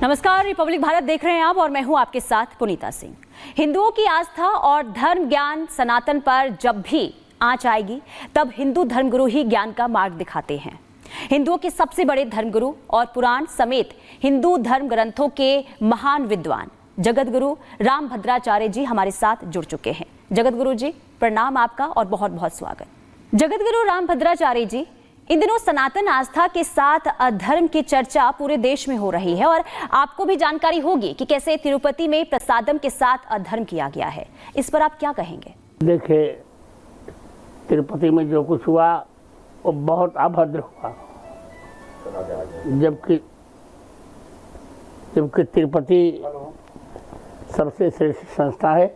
नमस्कार, रिपब्लिक भारत देख रहे हैं आप और मैं हूं आपके साथ पुनीता सिंह। हिंदुओं की आस्था और धर्म ज्ञान सनातन पर जब भी आंच आएगी तब हिंदू धर्मगुरु ही ज्ञान का मार्ग दिखाते हैं। हिंदुओं के सबसे बड़े धर्मगुरु और पुराण समेत हिंदू धर्म ग्रंथों के महान विद्वान जगत गुरु रामभद्राचार्य जी हमारे साथ जुड़ चुके हैं। जगत गुरु जी प्रणाम आपका और बहुत बहुत स्वागत। जगत गुरु रामभद्राचार्य जी, इन दिनों सनातन आस्था के साथ अधर्म की चर्चा पूरे देश में हो रही है और आपको भी जानकारी होगी कि कैसे तिरुपति में प्रसादम के साथ अधर्म किया गया है। इस पर आप क्या कहेंगे? देखिए, तिरुपति में जो कुछ हुआ वो बहुत अभद्र हुआ। जबकि तिरुपति सबसे श्रेष्ठ संस्था है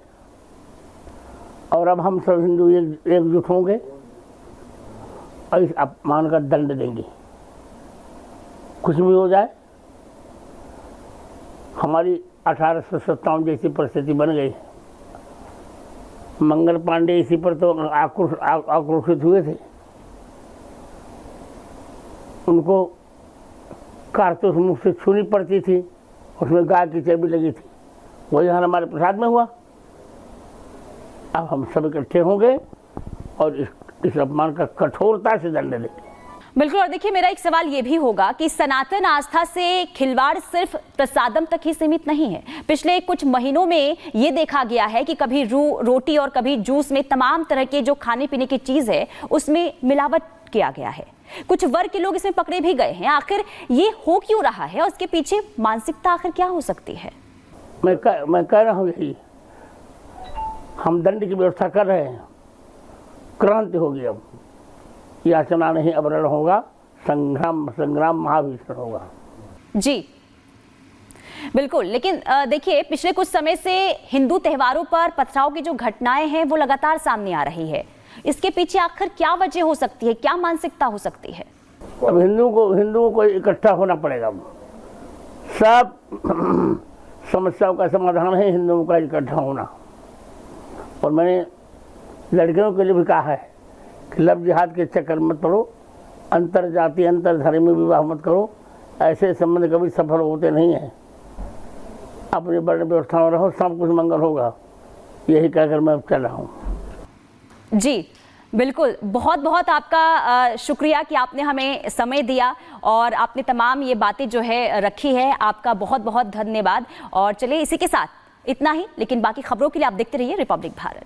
और अब हम सब हिंदू एकजुट होंगे और इस अपमान का दंड देंगे। कुछ भी हो जाए, हमारी 1857 जैसी परिस्थिति बन गई। मंगल पांडे इसी पर तो आक्रोशित हुए थे। उनको कारतूस मुख से छूनी पड़ती थी, उसमें गाय की चर्बी लगी थी। वही हमारे प्रसाद में हुआ। अब हम सब इकट्ठे होंगे और इस अपमान का कठोरता से दंड देंगे। बिल्कुल। और देखिए, मेरा एक सवाल ये भी होगा कि सनातन आस्था से खिलवाड़ सिर्फ प्रसादम तक ही सीमित नहीं है। पिछले कुछ महीनों में ये देखा गया है कि कभी रोटी और कभी जूस में तमाम तरह के जो खाने पीने की चीज है उसमें मिलावट किया गया है। कुछ वर्ग के लोग इसमें पकड़े भी गए हैं। आखिर ये हो क्यों रहा है और उसके पीछे मानसिकता आखिर क्या हो सकती है? मैं कह रहा हूँ यही, हम दंड की व्यवस्था कर रहे हैं। क्रांति होगी। अब याचना नहीं, अब रण होगा। संग्राम महाभीषण होगा। जी बिल्कुल। लेकिन देखिए, पिछले कुछ समय से हिंदू त्योहारों पर पथराव की जो घटनाएं हैं वो लगातार सामने आ रही है। इसके पीछे आखिर क्या वजह हो सकती है, क्या मानसिकता हो सकती है? अब हिंदुओं को इकट्ठा होना पड़ेगा। सब समस्याओं का समाधान है हिंदुओं का इकट्ठा होना। और मैंने लड़कियों के लिए भी कहा है कि लव जिहाद के चक्कर मत पड़ो, अंतर जाति अंतर धर्मी विवाह मत करो। ऐसे संबंध कभी सफल होते नहीं हैं। अपनी वर्ण व्यवस्था में रहो, सब कुछ मंगल होगा। यही कहकर मैं चल रहा हूँ। जी बिल्कुल। बहुत बहुत आपका शुक्रिया कि आपने हमें समय दिया और आपने तमाम ये बातें जो है रखी है। आपका बहुत बहुत धन्यवाद। और चलिए, इसी के साथ इतना ही, लेकिन बाकी खबरों के लिए आप देखते रहिए रिपब्लिक भारत।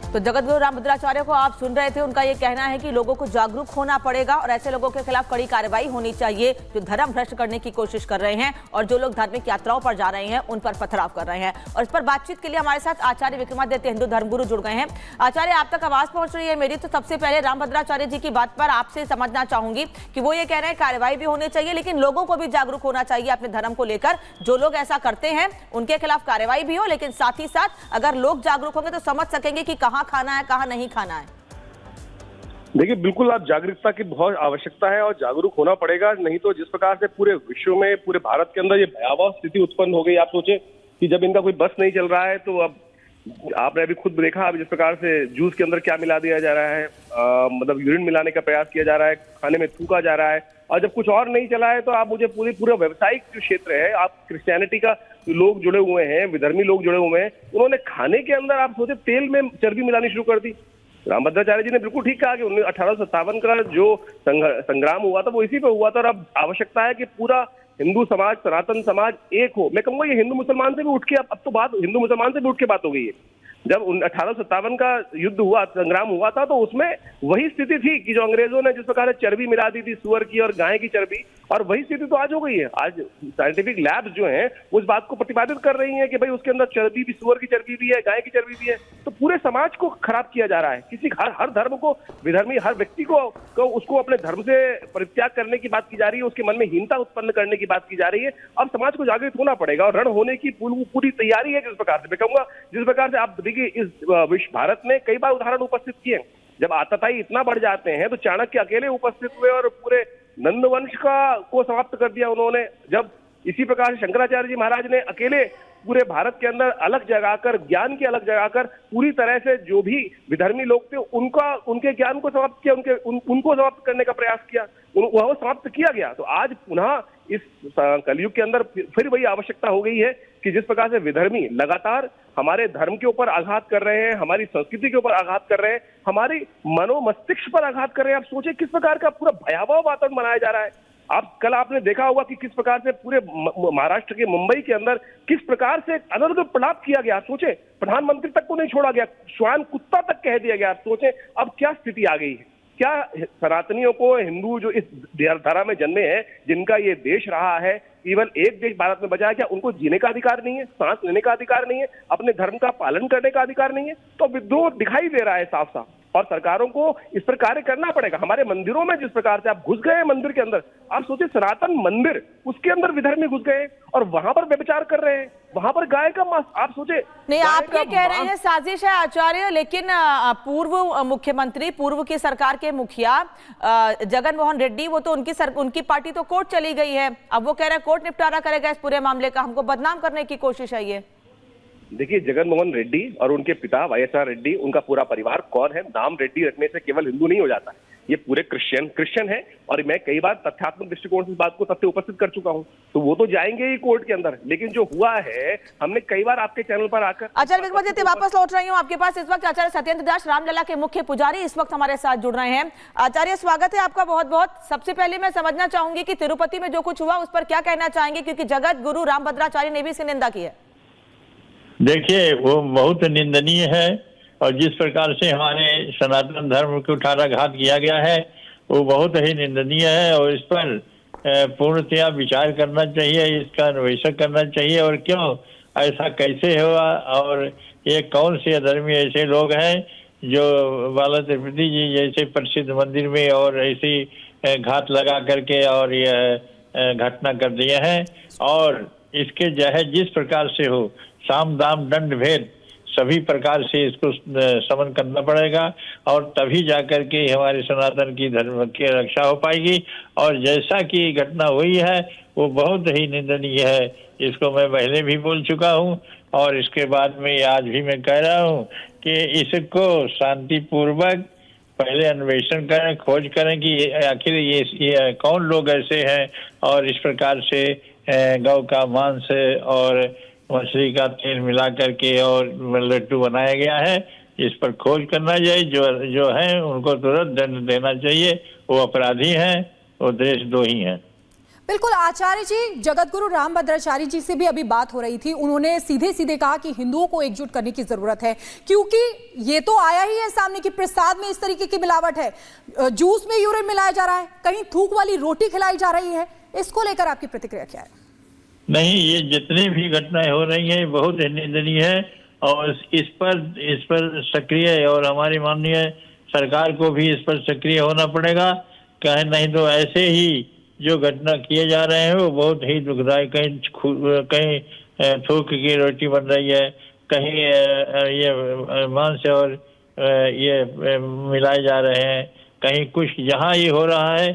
तो जगत गुरु रामभद्राचार्य को आप सुन रहे थे। उनका ये कहना है कि लोगों को जागरूक होना पड़ेगा और ऐसे लोगों के खिलाफ कड़ी कार्रवाई होनी चाहिए जो धर्म भ्रष्ट करने की कोशिश कर रहे हैं और जो लोग धार्मिक यात्राओं पर जा रहे हैं उन पर पथराव कर रहे हैं। और इस पर बातचीत के लिए हमारे साथ आचार्य विक्रमादित्य हिंदू धर्मगुरु जुड़ गए हैं। आचार्य, आप तक आवाज पहुंच रही है मेरी। तो सबसे पहले रामभद्राचार्य जी की बात पर आपसे समझना चाहूंगी कि वो ये कह रहे हैं कार्रवाई भी होनी चाहिए, लेकिन लोगों को भी जागरूक होना चाहिए अपने धर्म को लेकर। जो लोग ऐसा करते हैं उनके खिलाफ कार्रवाई भी हो, लेकिन साथ ही साथ अगर लोग जागरूक होंगे तो समझ सकेंगे कि कहाँ खाना है, कहाँ नहीं खाना है। देखिए, बिल्कुल आप जागरूकता की बहुत आवश्यकता है और जागरूक होना पड़ेगा। नहीं तो जिस प्रकार से पूरे विश्व में, पूरे भारत के अंदर ये भयावह स्थिति उत्पन्न हो गई। आप सोचें कि जब इनका कोई बस नहीं चल रहा है तो अब आपने अभी खुद देखा, अब जिस प्रकार से जूस के अंदर क्या मिला दिया जा रहा है, मतलब यूरिन मिलाने का प्रयास किया जा रहा है, खाने में थूका जा रहा है। और जब कुछ और नहीं चला है तो आप मुझे पूरा व्यावसायिक जो क्षेत्र है, आप क्रिश्चियनिटी का लोग जुड़े हुए हैं, विधर्मी लोग जुड़े हुए हैं, उन्होंने खाने के अंदर आप सोचे तेल में चर्बी मिलानी शुरू कर दी। रामभद्राचार्य जी ने बिल्कुल ठीक कहा कि 1857 का जो संग्राम हुआ था वो इसी पे हुआ था। और अब आवश्यकता है कि पूरा हिंदू समाज, सनातन समाज एक हो। मैं कहूंगा ये हिंदू मुसलमान से भी उठ के अब तो बात हिंदू मुसलमान से भी उठ के बात हो गई है। जब 1857 का युद्ध हुआ, संग्राम हुआ था, तो उसमें वही स्थिति थी कि जो अंग्रेजों ने जिस प्रकार चर्बी मिला दी थी, सुअर की और गाय की चर्बी, और वही स्थिति तो आज हो गई है। आज साइंटिफिक लैब्स जो हैं उस बात को प्रतिपादित कर रही हैं कि भाई उसके अंदर चर्बी भी, सुअर की चर्बी भी है, गाय की चर्बी भी है। तो पूरे समाज को खराब किया जा रहा है। किसी हर धर्म को, विधर्मी हर व्यक्ति को उसको अपने धर्म से परित्याग करने की बात की जा रही है, उसके मन में हीनता उत्पन्न करने की बात की जा रही है। अब समाज को जागृत होना पड़ेगा और रण होने की पूरी तैयारी है। जिस प्रकार से मैं कहूंगा, जिस प्रकार से आप देखिए, इस विश्व भारत में कई बार उदाहरण उपस्थित किए। जब आतताई इतना बढ़ जाते हैं तो चाणक्य अकेले उपस्थित हुए और पूरे नंद वंश को समाप्त कर दिया उन्होंने। जब इसी प्रकार से शंकराचार्य जी महाराज ने अकेले पूरे भारत के अंदर अलग जगाकर, ज्ञान की अलग जगाकर पूरी तरह से जो भी विधर्मी लोग थे उनके ज्ञान को समाप्त किया, उनको समाप्त करने का प्रयास किया, वह समाप्त किया गया। तो आज पुनः इस कलयुग के अंदर फिर वही आवश्यकता हो गई है कि जिस प्रकार से विधर्मी लगातार हमारे धर्म के ऊपर आघात कर रहे हैं, हमारी संस्कृति के ऊपर आघात कर रहे हैं, हमारी मनोमस्तिष्क पर आघात कर रहे हैं। आप सोचिए किस प्रकार का पूरा भयावह वातावरण बनाया जा रहा है। आपने देखा होगा कि किस प्रकार से पूरे महाराष्ट्र के मुंबई के अंदर किस प्रकार से अनर्गल प्रलाप किया गया। सोचे प्रधानमंत्री तक को नहीं छोड़ा गया, श्वान कुत्ता तक कह दिया गया। सोचे अब क्या स्थिति आ गई है। क्या सनातनियों को, हिंदू जो इस धारा में जन्मे हैं, जिनका ये देश रहा है, केवल एक देश भारत में बचा है, क्या उनको जीने का अधिकार नहीं है, सांस लेने का अधिकार नहीं है, अपने धर्म का पालन करने का अधिकार नहीं है? तो विद्रोह दिखाई दे रहा है साफ साफ, और सरकारों को इस पर कार्य करना पड़ेगा। हमारे मंदिरों में जिस प्रकार से आप घुस गए मंदिर के अंदर, आप सोचिए सनातन मंदिर, उसके अंदर विधर्मी घुस गए और वहां पर व्यभिचार कर रहे हैं, वहां पर गाय का मांस। आप सोचे नहीं, आप ये कह रहे हैं साजिश है आचार्य, लेकिन पूर्व मुख्यमंत्री, पूर्व की सरकार के मुखिया जगन मोहन रेड्डी, वो तो उनकी पार्टी तो कोर्ट चली गई है। अब वो कह रहे हैं कोर्ट निपटारा करेगा इस पूरे मामले का, हमको बदनाम करने की कोशिश है ये। देखिए, जगन मोहन रेड्डी और उनके पिता वाईएसआर रेड्डी, उनका पूरा परिवार कौन है? नाम रेड्डी रखने से केवल हिंदू नहीं हो जाता, ये पूरे क्रिश्चियन है। और मैं कई बार तथ्यात्मक दृष्टिकोण से इस बात को तथ्य उपस्थित कर चुका हूं, तो वो तो जाएंगे ही कोर्ट के अंदर। लेकिन जो हुआ है, हमने कई बार आपके चैनल पर आकर आचार्य विक्रमादित्य वापस लौट रही हूँ आपके पास। इस वक्त आचार्य सत्येंद्र दास रामलला के मुख्य पुजारी इस वक्त हमारे साथ जुड़ रहे हैं। आचार्य, स्वागत है आपका बहुत बहुत। सबसे पहले मैं समझना चाहूंगी कि तिरुपति में जो कुछ हुआ उस पर क्या कहना चाहेंगे, क्योंकि जगत गुरु रामभद्राचार्य ने भी इसकी निंदा की है। देखिए, वो बहुत निंदनीय है, और जिस प्रकार से हमारे सनातन धर्म को कुठाराघात किया गया है वो बहुत ही निंदनीय है, और इस पर पूर्णतया विचार करना चाहिए, इसका अन्वेषण करना चाहिए। और क्यों ऐसा कैसे हुआ, और ये कौन से अधर्मी ऐसे लोग हैं जो बाला तिरुपति जी जैसे प्रसिद्ध मंदिर में और ऐसी घात लगा करके और ये घटना कर दिए हैं। और इसके जो है जिस प्रकार से हो, साम दाम दंड भेद सभी प्रकार से इसको समन करना पड़ेगा, और तभी जाकर के हमारे सनातन की धर्म की रक्षा हो पाएगी। और जैसा कि घटना हुई है वो बहुत ही निंदनीय है, इसको मैं पहले भी बोल चुका हूँ, और इसके बाद में आज भी मैं कह रहा हूँ कि इसको शांतिपूर्वक पहले अन्वेषण करें, खोज करें कि आखिर ये कौन लोग ऐसे हैं, और इस प्रकार से गौ का मांस और मछली का तेल मिला करके और लड्डू बनाया गया है। इस पर खोज करना चाहिए, जो है उनको तुरंत दंड देना चाहिए। वो अपराधी हैं, वो देशद्रोही हैं। बिल्कुल आचार्य जी, जगत गुरु रामभद्राचार्य जी से भी अभी बात हो रही थी। उन्होंने सीधे सीधे कहा कि हिंदुओं को एकजुट करने की जरूरत है, क्योंकि ये तो आया ही है सामने कि प्रसाद में इस तरीके की मिलावट है, जूस में यूरिन मिलाया जा रहा है, कहीं थूक वाली रोटी खिलाई जा रही है। इसको लेकर आपकी प्रतिक्रिया क्या है? नहीं, ये जितनी भी घटनाएं हो रही हैं बहुत निंदनीय है, और इस पर सक्रिय, और हमारी माननीय सरकार को भी इस पर सक्रिय होना पड़ेगा। कहीं नहीं तो ऐसे ही जो घटना किए जा रहे हैं वो बहुत ही दुखदायक, कहीं थूक की रोटी बन रही है, कहीं ये मांस और ये मिलाए जा रहे हैं, कहीं कुछ। जहाँ ये हो रहा है